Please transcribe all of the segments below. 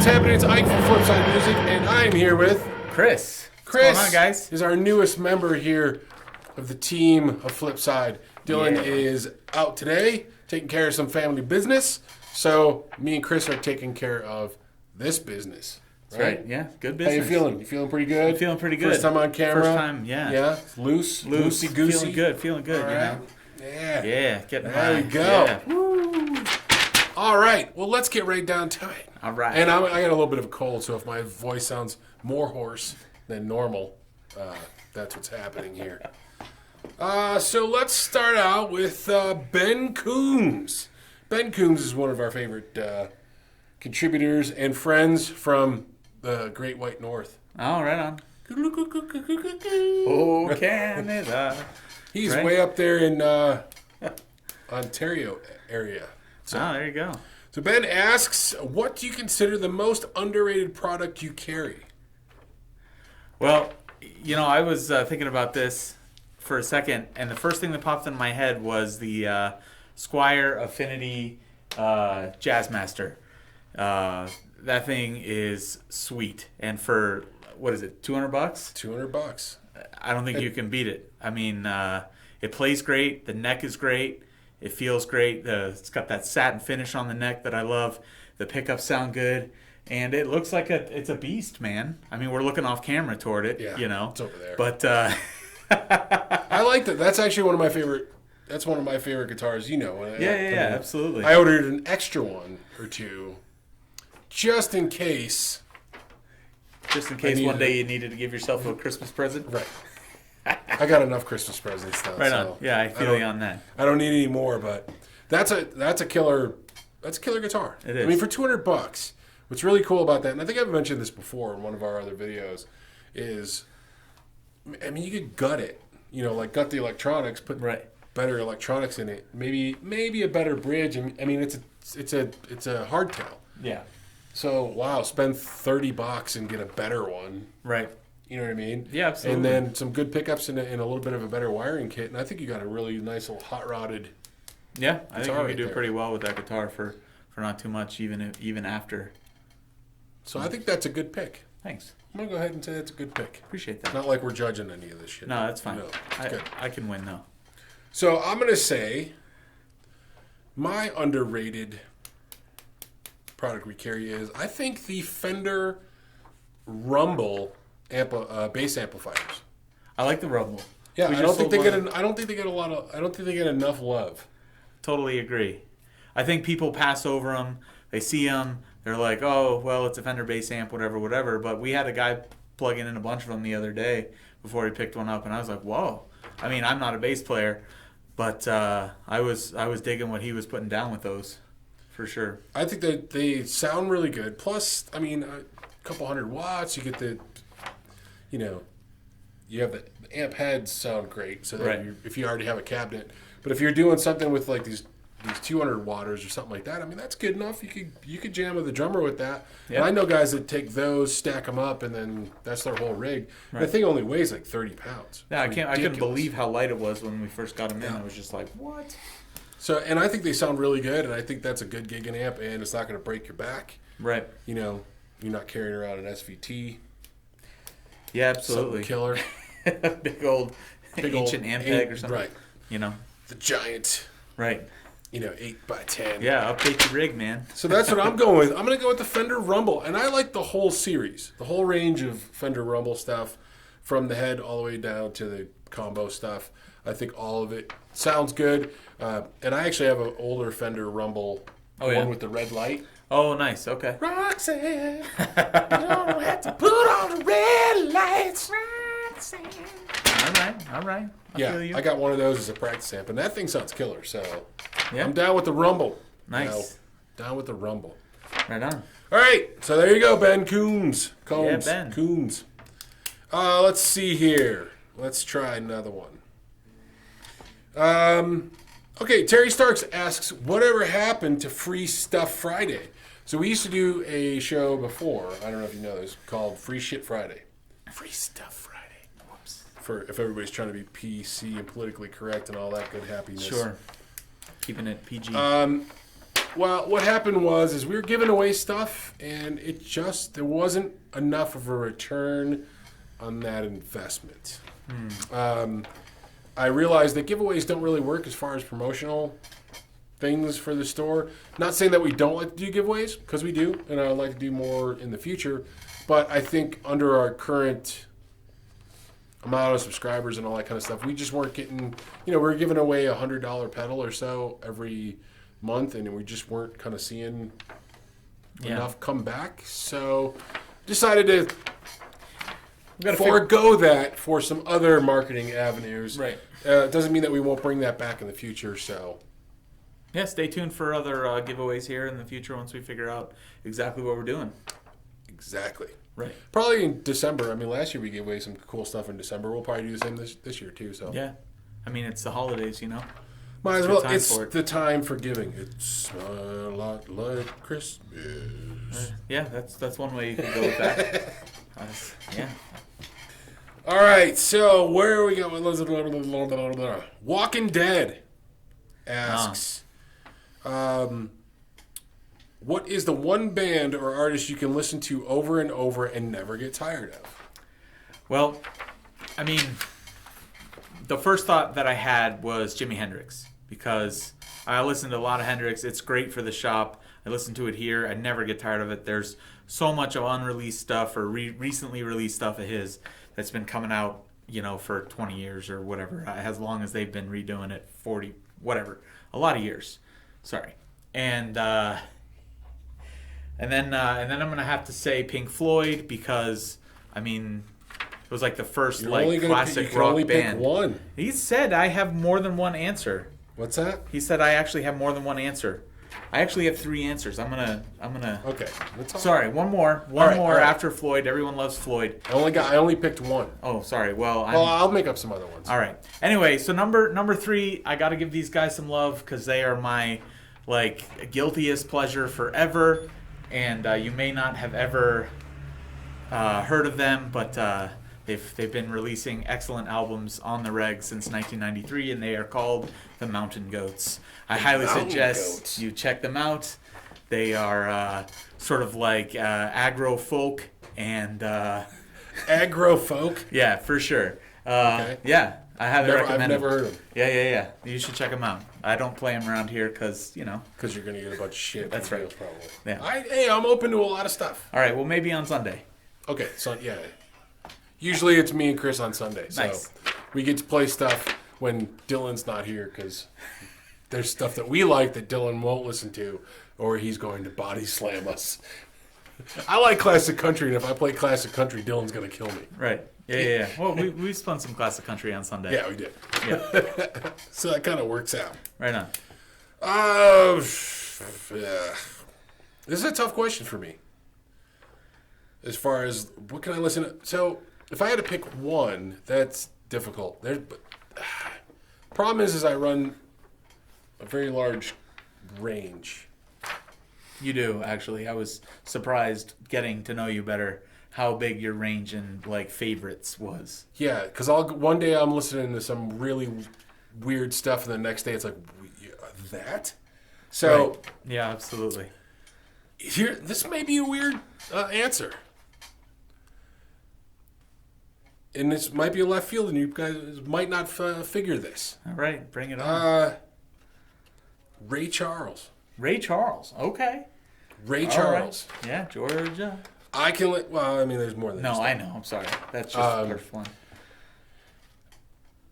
what's happening? It's Ike from Flipside Music, and I'm here with Chris. Chris. What's going on, guys? Is our newest member here of the team of Flipside. Dylan is out today, taking care of some family business. So me and Chris are taking care of this business. That's right. Yeah, good business. How you feeling? You feeling pretty good? I'm feeling pretty good. First time on camera? First time, yeah. Yeah? Loosey goosey? Feeling good, All you right. know? Yeah. Yeah, getting There high. we go. Yeah. Woo. All right. Well, let's get right down to it. All right. And I got a little bit of a cold, so if my voice sounds more hoarse than normal, that's what's happening here. So let's start out with Ben Coombs. Ben Coombs is one of our favorite contributors and friends from the Great White North. Oh, right on. Oh, Canada. He's Right. way up there in Ontario area. So, there you go. so Ben asks, what do you consider the most underrated product you carry? Well, you know, I was thinking about this for a second, and the first thing that popped in my head was the Squire Affinity Jazzmaster. That thing is sweet, and for what is it, $200? $200. I don't think you can beat it. I mean, it plays great. The neck is great. It feels great. It's got that satin finish on the neck that I love. The pickups sound good, and it looks like it's a beast, man. I mean, we're looking off camera toward it, Yeah, you know. it's over there. But I like that. That's actually one of my favorite. That's one of my favorite guitars. You know. yeah, absolutely. I ordered an extra one or two, just in case. Just in case one day you needed to give yourself a Christmas present. Right. I got enough Christmas presents now. Right so on. Yeah, I feel you on that. I don't need any more, but that's a killer. That's a killer guitar. It is. I mean, for $200, what's really cool about that, and I think I've mentioned this before in one of our other videos, is, I mean, you could gut it. You know, like gut the electronics, put better electronics in it. Maybe a better bridge. I mean, it's a hardtail. Yeah. So wow, spend $30 and get a better one. Right. You know what I mean? Yeah, absolutely. And then some good pickups and a little bit of a better wiring kit, and I think you got a really nice little hot rodded. Yeah, I think you right could do there. pretty well with that guitar for not too much, even after. So I think that's a good pick. Thanks. I'm gonna go ahead and say that's a good pick. Appreciate that. Not like we're judging any of this shit. No, that's fine. No, it's good. I can win though. So I'm gonna say my underrated product we carry is, I think, the Fender Rumble bass amplifiers. I like the Rumble. Yeah, We I just don't think sold one. I don't think they get enough love. Totally agree. I think people pass over them. They see them. They're like, oh, well, it's a Fender bass amp, whatever. But we had a guy plugging in a bunch of them the other day before he picked one up, and I was like, whoa. I mean, I'm not a bass player, but I was digging what he was putting down with those, for sure. I think that they sound really good. Plus, I mean, a couple hundred watts. You get the, you know, you have the amp heads sound great. So that if you already have a cabinet, but if you're doing something with like these 200 watters or something like that, I mean, that's good enough. You could jam with a drummer with that. Yep. And I know guys that take those, stack them up, and then that's their whole rig. Right. The thing only weighs like 30 pounds. Yeah, I It's couldn't ridiculous. believe how light it was when we first got them in. I was just like, what? So, and I think they sound really good, and I think that's a good gigging amp, and it's not going to break your back. Right. You know, you're not carrying around an SVT. Yeah, absolutely. Something killer. Big old ancient Ampeg or something. Right. You know. The giant, Right. 8x10. Yeah, update your rig, man. So that's what I'm going with. I'm going to go with the Fender Rumble. And I like the whole series, the whole range of Fender Rumble stuff, from the head all the way down to the combo stuff. I think all of it sounds good. And I actually have an older Fender Rumble, one with the red light. Oh, nice. Okay. Roxanne, you don't have to put on the red lights. Roxanne. All right. I got one of those as a practice amp, and that thing sounds killer. So Yeah. I'm down with the Rumble. Nice. Down with the Rumble. Right on. All right, so there you go, Ben Coombs. Yeah, Ben. Coombs. Let's see here. Let's try another one. Okay, Terry Starks asks, whatever happened to Free Stuff Friday? So we used to do a show before, I don't know if you know this, called Free Shit Friday. Free Stuff Friday. Whoops. For if everybody's trying to be PC and politically correct and all that good happiness. Sure. Keeping it PG. Well, what happened was we were giving away stuff, and there wasn't enough of a return on that investment. I realized that giveaways don't really work as far as promotional things for the store. Not saying that we don't like to do giveaways, because we do, and I would like to do more in the future. But I think under our current amount of subscribers and all that kind of stuff, we just weren't getting, we're giving away $100 pedal or so every month, and we just weren't kind of seeing enough come back. So decided to forego that for some other marketing avenues. Right. It doesn't mean that we won't bring that back in the future. So yeah, stay tuned for other giveaways here in the future once we figure out exactly what we're doing. Exactly. Right. Probably in December. I mean, last year we gave away some cool stuff in December. We'll probably do the same this year too. So yeah, I mean it's the holidays, Might as well. It's the time for giving. It's a lot like Christmas. Yeah, that's one way you can go with that. Yeah. All right, so where are we going? Walking Dead asks, what is the one band or artist you can listen to over and over and never get tired of? Well, I mean, the first thought that I had was Jimi Hendrix, because I listen to a lot of Hendrix. It's great for the shop. I listen to it here. I never get tired of it. There's so much of unreleased stuff or recently released stuff of his that's been coming out, for 20 years or whatever, as long as they've been redoing it, 40, whatever, a lot of years. Sorry. And then I'm gonna have to say Pink Floyd, because I mean it was like the first classic rock band. Pick one. He said I have more than one answer. What's that? He said I actually have more than one answer. I actually have 3 answers. I'm gonna. Okay. Sorry, one more. One more after Floyd. Everyone loves Floyd. I only picked one. Oh, sorry. Well, I'll make up some other ones. All right. Anyway, so number 3, I got to give these guys some love because they are my guiltiest pleasure forever, and you may not have ever heard of them, but they've been releasing excellent albums on the reg since 1993, and they are called the Mountain Goats. I highly suggest you check them out. They are sort of like aggro folk and aggro folk. Yeah, for sure. Okay. Yeah, I highly recommend I've never heard of them. Yeah. You should check them out. I don't play them around here because because you're gonna get a bunch of shit. That's right. Probably. Yeah. I'm open to a lot of stuff. All right. Well, maybe on Sunday. Okay. So yeah. Usually it's me and Chris on Sunday, so nice. We get to play stuff when Dylan's not here because there's stuff that we like that Dylan won't listen to, or he's going to body slam us. I like classic country, and if I play classic country, Dylan's going to kill me. Right. Yeah. Well, we spun some classic country on Sunday. Yeah, we did. Yeah. So that kind of works out. Right on. Yeah. This is a tough question for me. As far as what can I listen to? So if I had to pick one, that's difficult. Problem is I run a very large range. You do, actually. I was surprised getting to know you better how big your range in favorites was. Yeah, because one day I'm listening to some really weird stuff, and the next day it's like, that? So right. Yeah, absolutely. This may be a weird answer. And this might be a left field, and you guys might not figure this. All right, bring it on. Ray Charles. Ray Charles, okay. Ray Charles. Right. Yeah, Georgia. I can. There's more than No, I know. I'm sorry. That's just the first one.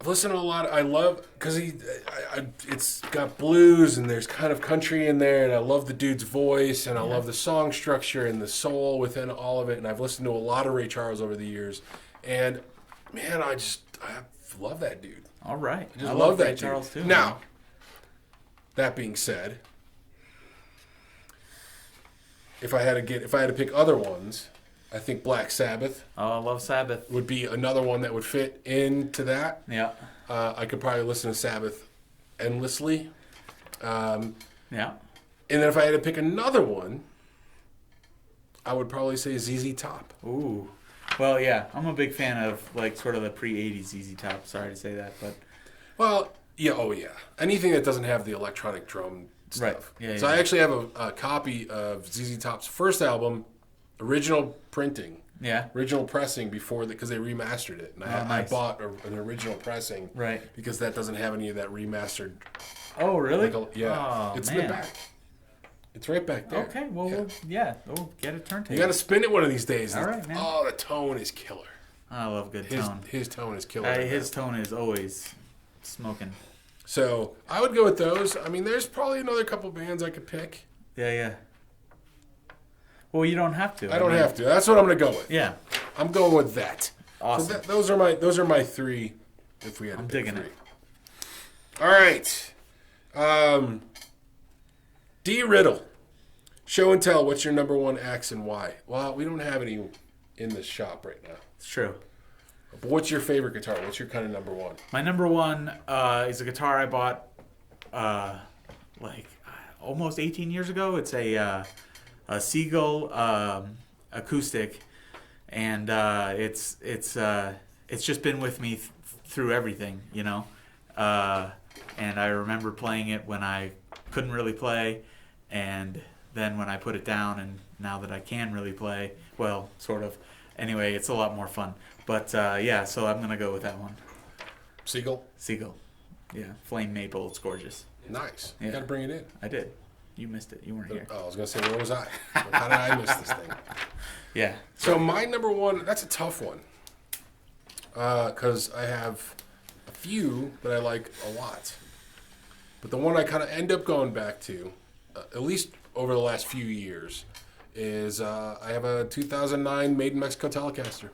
I've listened to a lot. I love because it's got blues and there's kind of country in there, and I love the dude's voice, and I love the song structure and the soul within all of it. And I've listened to a lot of Ray Charles over the years, and man, I love that dude. All right, I just love that Ray Charles too. Now, that being said, if I had to pick other ones, I think Black Sabbath. Oh, I love Sabbath. Would be another one that would fit into that. Yeah. I could probably listen to Sabbath endlessly. Yeah. And then if I had to pick another one, I would probably say ZZ Top. Ooh. Well, yeah, I'm a big fan of sort of the pre-'80s ZZ Top. Sorry to say that, but well, yeah, oh yeah. Anything that doesn't have the electronic drum stuff. Right. Yeah, so yeah. I actually have a copy of ZZ Top's first album, original printing. Yeah. Original pressing before because they remastered it. And I nice. bought an original pressing. Right. Because that doesn't have any of that remastered. Oh, really? Yeah. Oh, it's man. in the back. It's right back there. Okay, well, we'll get a turntable. You got to spin it one of these days. All right, man. Oh, the tone is killer. I love good tone. His tone is killer. His tone is always smoking. So I would go with those. I mean, there's probably another couple bands I could pick. Yeah. Well, you don't have to. I don't have to. That's what I'm going to go with. Yeah. I'm going with that. Awesome. So those are my three. If we had to pick digging three. it. All right. D. Riddle. Show and tell. What's your number one X and why? Well, we don't have any in the shop right now. It's true. But what's your favorite guitar? What's your kind of number one? My number one is a guitar I bought almost 18 years ago. It's a Seagull acoustic, and it's just been with me through everything, you know. And I remember playing it when I couldn't really play, and then when I put it down, and now that I can really play, well, sort of. Anyway, it's a lot more fun. But yeah, so I'm gonna go with that one. Seagull. Yeah, flame maple. It's gorgeous. Nice. Yeah. You got to bring it in. I did. You missed it. You weren't here. Oh, I was gonna say, where was I? How did I miss this thing? Yeah. So my number one, that's a tough one, because I have a few that I like a lot, but the one I kind of end up going back to, at least over the last few years, is I have a 2009 Made in Mexico Telecaster.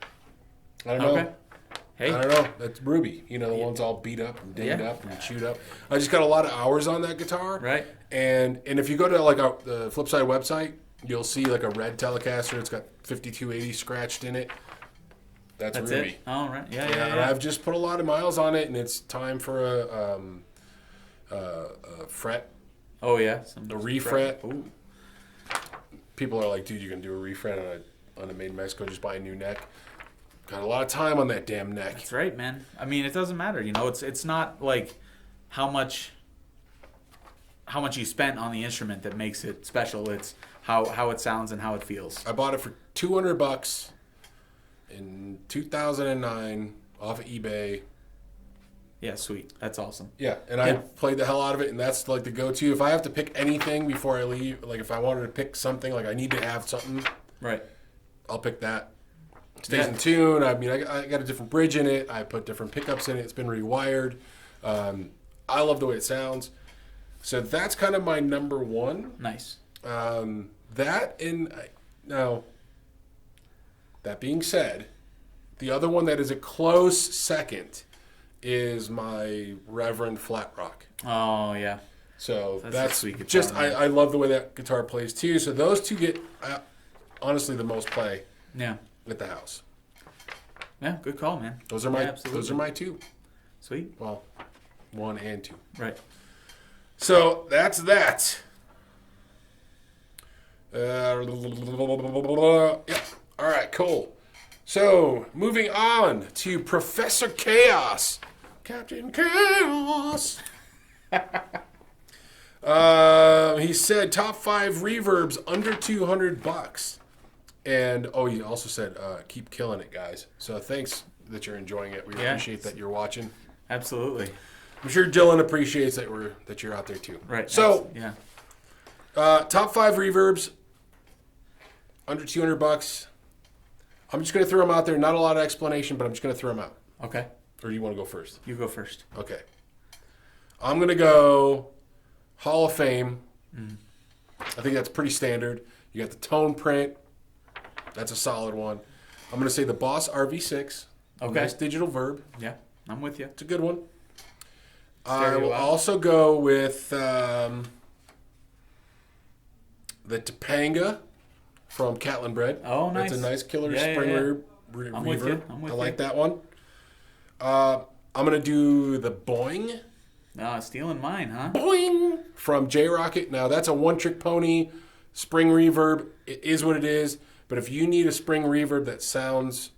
I don't know. Okay. Hey. I don't know. That's Ruby. You know, the one's all beat up and dinged up and chewed up. I just got a lot of hours on that guitar. Right. And if you go to like the Flipside website, you'll see like a red Telecaster. It's got 5280 scratched in it. That's Ruby. It? Oh, right. Yeah. And I've just put a lot of miles on it, and it's time for a fret. Oh, yeah. A refret. Ooh. People are like, dude, you can do a refret on a Made in Mexico, just buy a new neck. Got a lot of time on that damn neck. That's right, man. I mean, it doesn't matter. You know, it's not like how much you spent on the instrument that makes it special. It's how it sounds and how it feels. I bought it for $200 in 2009 off of eBay. Yeah, sweet. That's awesome. Yeah, and I played the hell out of it, and that's like the go-to. If I have to pick anything before I leave, like if I wanted to pick something, like I need to have something, right? I'll pick that. It stays in tune. I mean, I got a different bridge in it. I put different pickups in it. It's been rewired. I love the way it sounds. So that's kind of my number one. Nice. That being said, the other one that is a close second is my Reverend Flat Rock. Oh, yeah. So that's a sweet guitar, just, man. I love the way that guitar plays too. So those two get, honestly, the most play at the house. Yeah, good call, man. Those are my two. Sweet. Well, one and two. Right. So that's that. Yeah. All right, cool. So moving on to Professor Chaos, Captain Chaos. He said top 5 reverbs under $200, and he also said keep killing it, guys. So thanks that you're enjoying it. We appreciate that you're watching. Absolutely. I'm sure Dylan appreciates that you're out there too. Right. So yeah. Top 5 reverbs under $200. I'm just going to throw them out there. Not a lot of explanation, but I'm just going to throw them out. Okay. Or do you want to go first? You go first. Okay. I'm going to go Hall of Fame. I think that's pretty standard. You got the tone print. That's a solid one. I'm going to say the Boss RV6. Okay. Nice digital verb. Yeah, I'm with you. It's a good one. I will also go with the Topanga from Catlin Bread. Oh, nice. That's a nice killer spring reverb. I'm with you. I like that one. I'm going to do the Boing. Stealing mine, huh? Boing! From J-Rocket. Now, that's a one-trick pony spring reverb. It is what it is. But if you need a spring reverb that sounds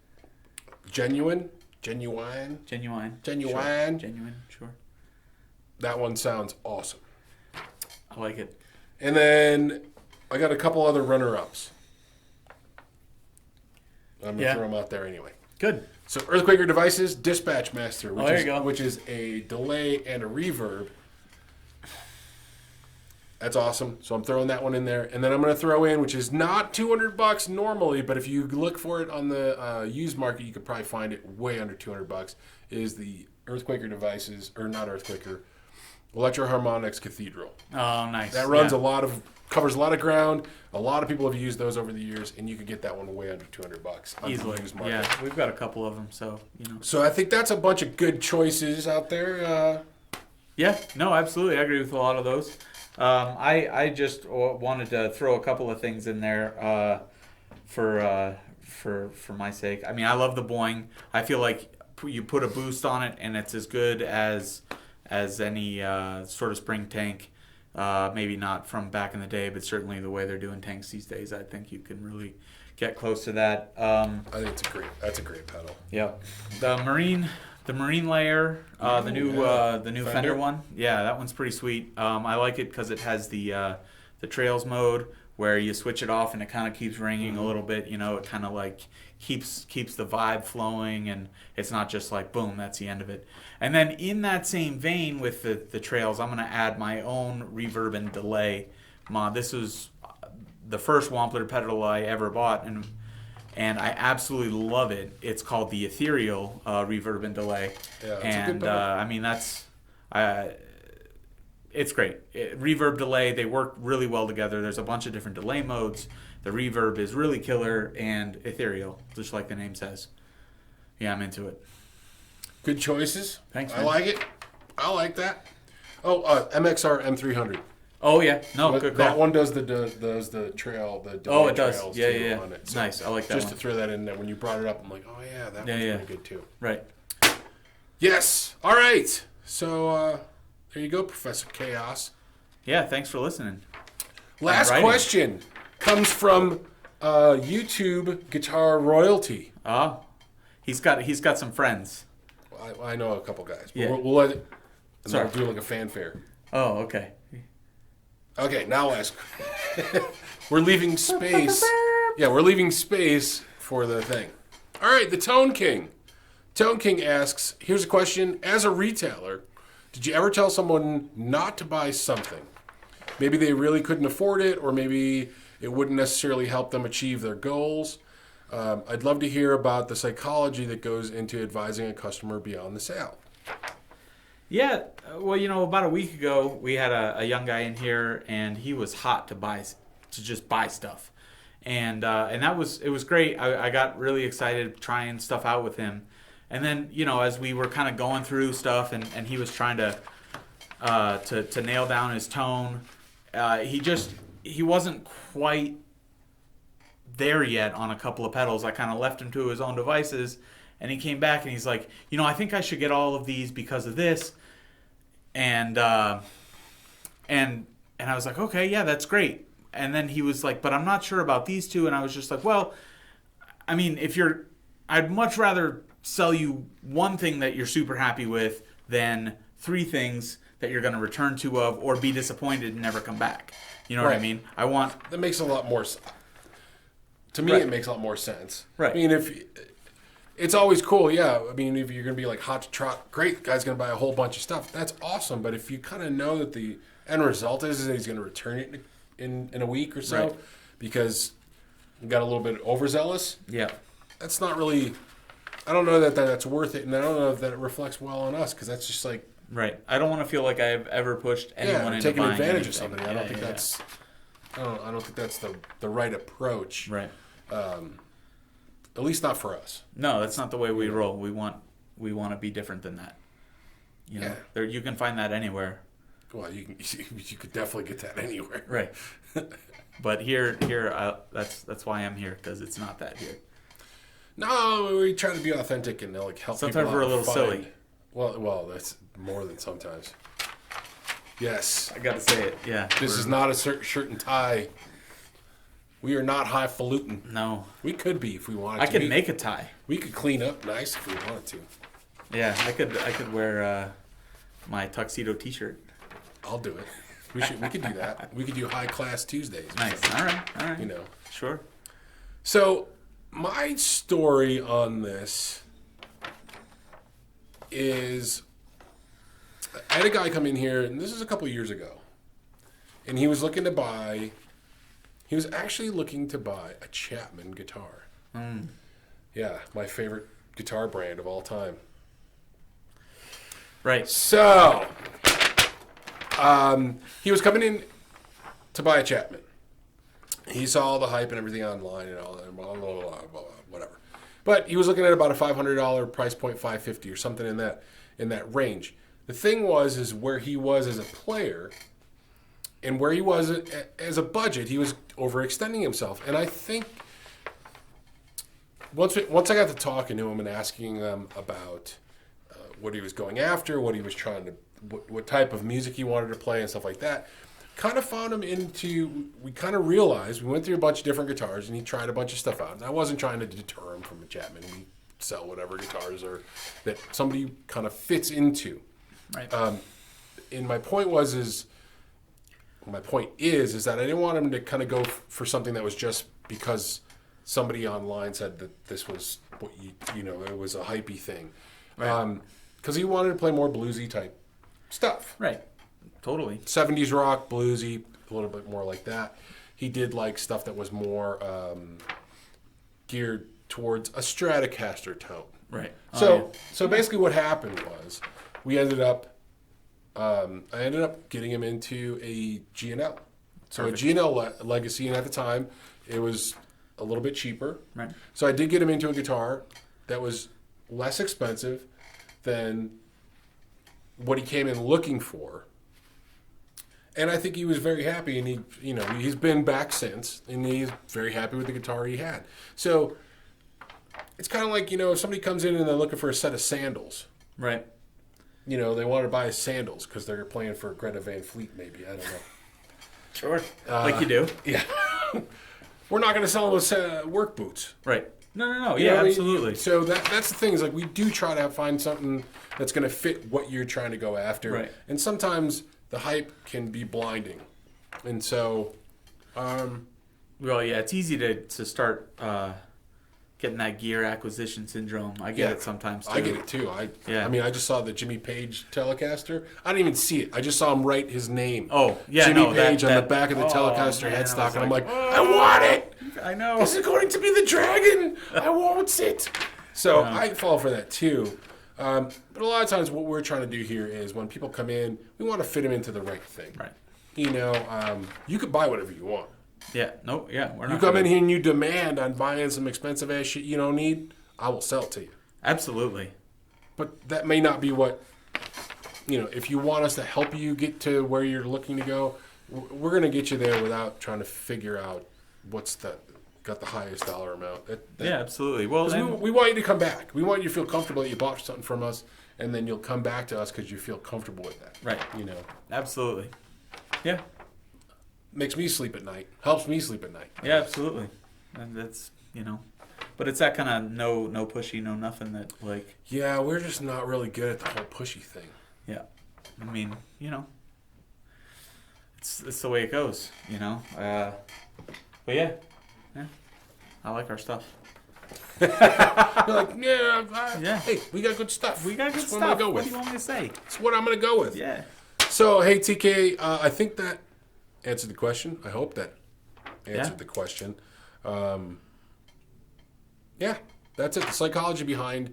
genuine, Genuine, sure. Genuine, sure. That one sounds awesome. I like it. And then I got a couple other runner-ups. I'm going to throw them out there anyway. Good. So Earthquaker Devices, Dispatch Master, which is a delay and a reverb. That's awesome. So I'm throwing that one in there. And then I'm going to throw in, which is not $200 normally, but if you look for it on the used market, you could probably find it way under $200, is the Earthquaker Devices, or not Earthquaker, Electro-Harmonix Cathedral. Oh, nice. That runs covers a lot of ground. A lot of people have used those over the years, and you could get that one way under $200 on easily. The used market. Yeah, we've got a couple of them, so So I think that's a bunch of good choices out there. Yeah, no, absolutely. I agree with a lot of those. I just wanted to throw a couple of things in there for my sake. I mean, I love the Boing. I feel like you put a boost on it, and it's as good as any sort of spring tank. Maybe not from back in the day, but certainly the way they're doing tanks these days, I think you can really get close to that. I think that's a great pedal. Yep. The marine layer, the new Fender one. Yeah, that one's pretty sweet. I like it because it has the trails mode where you switch it off and it kind of keeps ringing a little bit. It kind of like keeps the vibe flowing, and it's not just like boom, that's the end of it. And then in that same vein with the trails, I'm gonna add my own reverb and delay mod. This was the first Wampler pedal I ever bought, and I absolutely love it. It's called the Ethereal Reverb and Delay. Yeah, and I mean it's great. Reverb, delay, they work really well together. There's a bunch of different delay modes. The reverb is really killer and ethereal, just like the name says. Yeah, I'm into it. Good choices. Thanks, I man. like it. I like that. Oh, MXR M300. Oh yeah, no, So good call. that one does the trail, the delay Oh, it does. trails Yeah, too yeah. on it. It's nice. I like that Just one. to throw that in there, when you brought it up, I'm like, oh yeah, that one's pretty good too. Right. Yes. All right. So there you go, Professor Chaos. Yeah, thanks for listening. Last writing. question comes from YouTube Guitar Royalty. Oh, he's got some friends. I know a couple guys. But Yeah. we'll let it. And Sorry. I'll do like a fanfare. Oh, okay. Okay, now ask. We're leaving space. Yeah, we're leaving space for the thing. All right, the Tone King. Tone King asks, here's a question. As a retailer, did you ever tell someone not to buy something? Maybe they really couldn't afford it, or maybe it wouldn't necessarily help them achieve their goals. I'd love to hear about the psychology that goes into advising a customer beyond the sale. Yeah, well, about a week ago, we had a young guy in here, and he was hot to just buy stuff, and it was great. I got really excited trying stuff out with him, and then as we were kind of going through stuff, and he was trying to nail down his tone, he wasn't quite there yet on a couple of pedals. I kind of left him to his own devices, and he came back and he's like, I think I should get all of these because of this. And I was like, okay, yeah, that's great. And then he was like, but I'm not sure about these two. And I was just like, well, I mean, I'd much rather sell you one thing that you're super happy with than three things that you're going to return two of or be disappointed and never come back. You know what I mean? That makes a lot more sense. To me, Right. It makes a lot more sense. Right. I mean, it's always cool, yeah. I mean, if you're going to be like hot to trot, great, guy's going to buy a whole bunch of stuff. That's awesome. But if you kind of know that the end result is that he's going to return it in a week or so Right. because you got a little bit overzealous, Yeah. that's not really, I don't know that that's worth it. And I don't know that it reflects well on us because that's just like, Right. I don't want to feel like I've ever pushed anyone into taking buying advantage anything. of somebody. I don't think that's, I don't think that's the right approach. Right. At least not for us. No, that's not the way we roll. We want to be different than that. You can find that anywhere. Well, you could definitely get that anywhere. Right. But here, that's why I'm here, because it's not that here. No, we try to be authentic and like help. Sometimes people we're a out little find. silly. Well, that's more than sometimes. Yes, I got to say it. Yeah. this is not a shirt and tie. We are not highfalutin. No. We could be if we wanted I to. could make a tie. We could clean up nice if we wanted to. Yeah, I could wear my tuxedo T-shirt. I'll do it. We could do that. We could do high class Tuesdays. Nice. All right. You know. Sure. So my story on this is I had a guy come in here, and this is a couple years ago, and he was actually looking to buy a Chapman guitar. Yeah, my favorite guitar brand of all time. Right. So, he was coming in to buy a Chapman. He saw all the hype and everything online and all that, blah, blah, blah, blah, blah, whatever. But he was looking at about a $500 price point, $550 or something in that range. The thing is where he was as a player and where he was as a budget, he was overextending himself. And I think once I got to talking to him and asking him about what he was going after, what he was trying to, what type of music he wanted to play and stuff like that, kind of found him we kind of realized, we went through a bunch of different guitars and he tried a bunch of stuff out. And I wasn't trying to deter him from a Chapman. We sell whatever guitars are that somebody kind of fits into. Right. And my point is that I didn't want him to kind of go for something that was just because somebody online said that this was what it was a hypey thing. Right. Because he wanted to play more bluesy type stuff. Right. Totally. 70s rock, bluesy, a little bit more like that. He did like stuff that was more geared towards a Stratocaster tone. Right. So basically what happened was I ended up getting him into a G&L. So Perfect. a G&L Legacy, and at the time it was a little bit cheaper. Right. So I did get him into a guitar that was less expensive than what he came in looking for. And I think he was very happy, and he's been back since, and he's very happy with the guitar he had. So it's kind of like, if somebody comes in and they're looking for a set of sandals. Right. They want to buy sandals because they're playing for Greta Van Fleet, maybe. I don't know. Sure. Like you do. Yeah. We're not going to sell those work boots. Right. No. Yeah, absolutely. So that's the thing is like we do try to find something that's going to fit what you're trying to go after. Right. And sometimes the hype can be blinding. And so... well, yeah, it's easy to start getting that gear acquisition syndrome. I get it sometimes, too. I get it, too. Yeah. I mean, I just saw the Jimmy Page Telecaster. I didn't even see it. I just saw him write his name. Oh, yeah, Jimmy Page on the back of the Telecaster headstock. And I'm like, I want it! I know. This is going to be the dragon! I want it! So I fall for that, too. But a lot of times what we're trying to do here is when people come in, we want to fit them into the right thing. Right. You could buy whatever you want. Yeah. No. Yeah. We're not. You come in here and you demand on buying some expensive ass shit you don't need, I will sell it to you. Absolutely. But that may not be what, if you want us to help you get to where you're looking to go, we're going to get you there without trying to figure out what's got the highest dollar amount. Yeah, absolutely. Well, we want you to come back. We want you to feel comfortable that you bought something from us, and then you'll come back to us because you feel comfortable with that. Right. Absolutely. Yeah. Makes me sleep at night. Helps me sleep at night. Yeah, absolutely. And that's, but it's that kind of no pushy, no nothing that like. Yeah, we're just not really good at the whole pushy thing. Yeah. I mean, it's the way it goes, But yeah. I like our stuff. You're like, yeah. Hey, we got good stuff. We got good That's stuff. What, I'm gonna go with. What do you want me to say? That's what I'm going to go with. Yeah. So, hey, TK, I think that answered the question. I hope that answered the question. Yeah, that's it. The psychology behind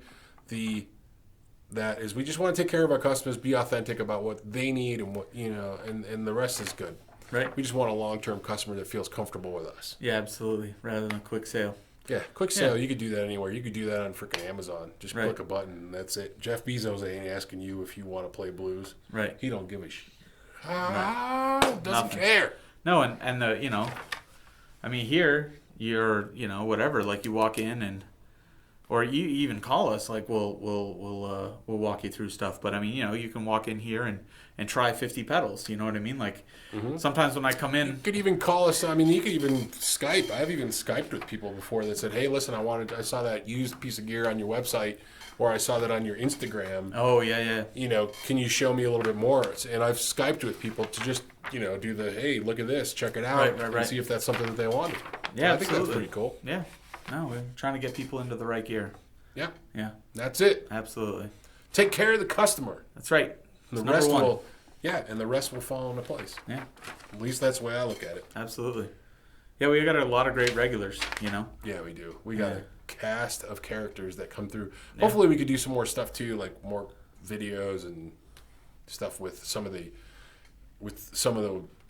that is we just want to take care of our customers, be authentic about what they need and what, and the rest is good. Right. We just want a long-term customer that feels comfortable with us. Yeah, absolutely. Rather than a quick sale. Yeah, quick sale. You could do that anywhere. You could do that on freaking Amazon. Just click a button and that's it. Jeff Bezos ain't asking you if you want to play blues. Right. He don't give a shit. Doesn't care. No, and the, I mean, here, you're, whatever. Like, you walk in and or you even call us. Like we'll walk you through stuff. But I mean, you can walk in here and try 50 pedals. You know what I mean? Like sometimes when I come in, You could even call us. I mean, you could even Skype. I've even Skyped with people before that said, "Hey, listen, I saw that used piece of gear on your website, or I saw that on your Instagram. oh yeah. Can you show me a little bit more?" And I've Skyped with people to just do the, "Hey, look at this, check it out," Right. and see if that's something that they wanted. Yeah, I think absolutely. that's pretty cool. Yeah. No, we're trying to get people into the right gear. Yeah, Yeah, that's it. absolutely. Take care of the customer. That's right. The It's rest number one. will, and the rest will fall into place. Yeah, At least that's the way I look at it. absolutely. Yeah, we got a lot of great regulars, Yeah, we do. We got Yeah. a cast of characters that come through. Hopefully, we could do some more stuff too, like more videos and stuff with some of the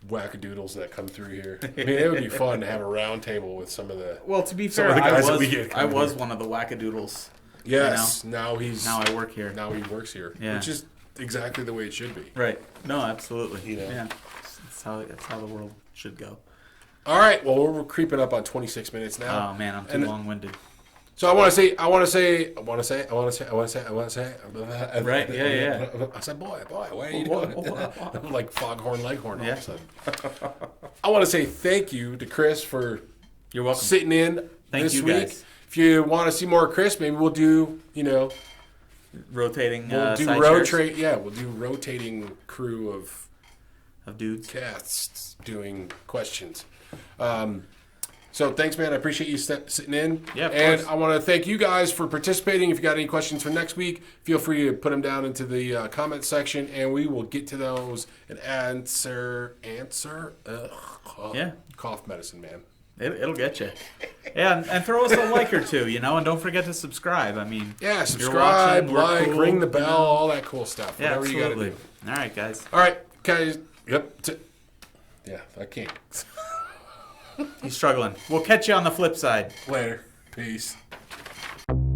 wackadoodles that come through here. I mean, it would be fun to have a round table with some of the. Well, to be Some fair, of the I guys that was we get I come was here. one of the wackadoodles. Yes, now he's Now I work here. now he works here, Yeah. which is exactly the way it should be. Right. No, absolutely. You know. Yeah. That's how the world should go. All right, well, we're creeping up on 26 minutes now. Oh man, I'm too And- long-winded. So I want to say. Right, yeah. I said, boy, what are you Boy, doing? boy. I'm like Foghorn Leghorn all Yeah. of a sudden. I want to say thank you to Chris for You're welcome. sitting in Thank this you, week. guys. If you want to see more of Chris, maybe we'll do, Rotating. we'll do side rotate. chairs Yeah, we'll do rotating crew of of dudes. casts doing questions. So thanks, man. I appreciate you sitting in. Yeah, of and course. I want to thank you guys for participating. If you got any questions for next week, feel free to put them down into the comment section, and we will get to those and answer. Yeah. Cough medicine, man. It'll get you. Yeah, and throw us a like or two, and don't forget to subscribe. I mean, Yeah, you're subscribe, watching, we're like, cool, ring the bell, all that cool stuff. Yeah, Whatever you got to absolutely. do. All right, guys. All right, guys. Yep. Yeah, I can't. He's struggling. We'll catch you on the flip side. Later. Peace.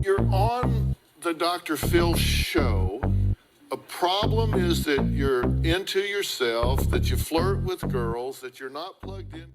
You're on the Dr. Phil show. A problem is that you're into yourself, that you flirt with girls, that you're not plugged in.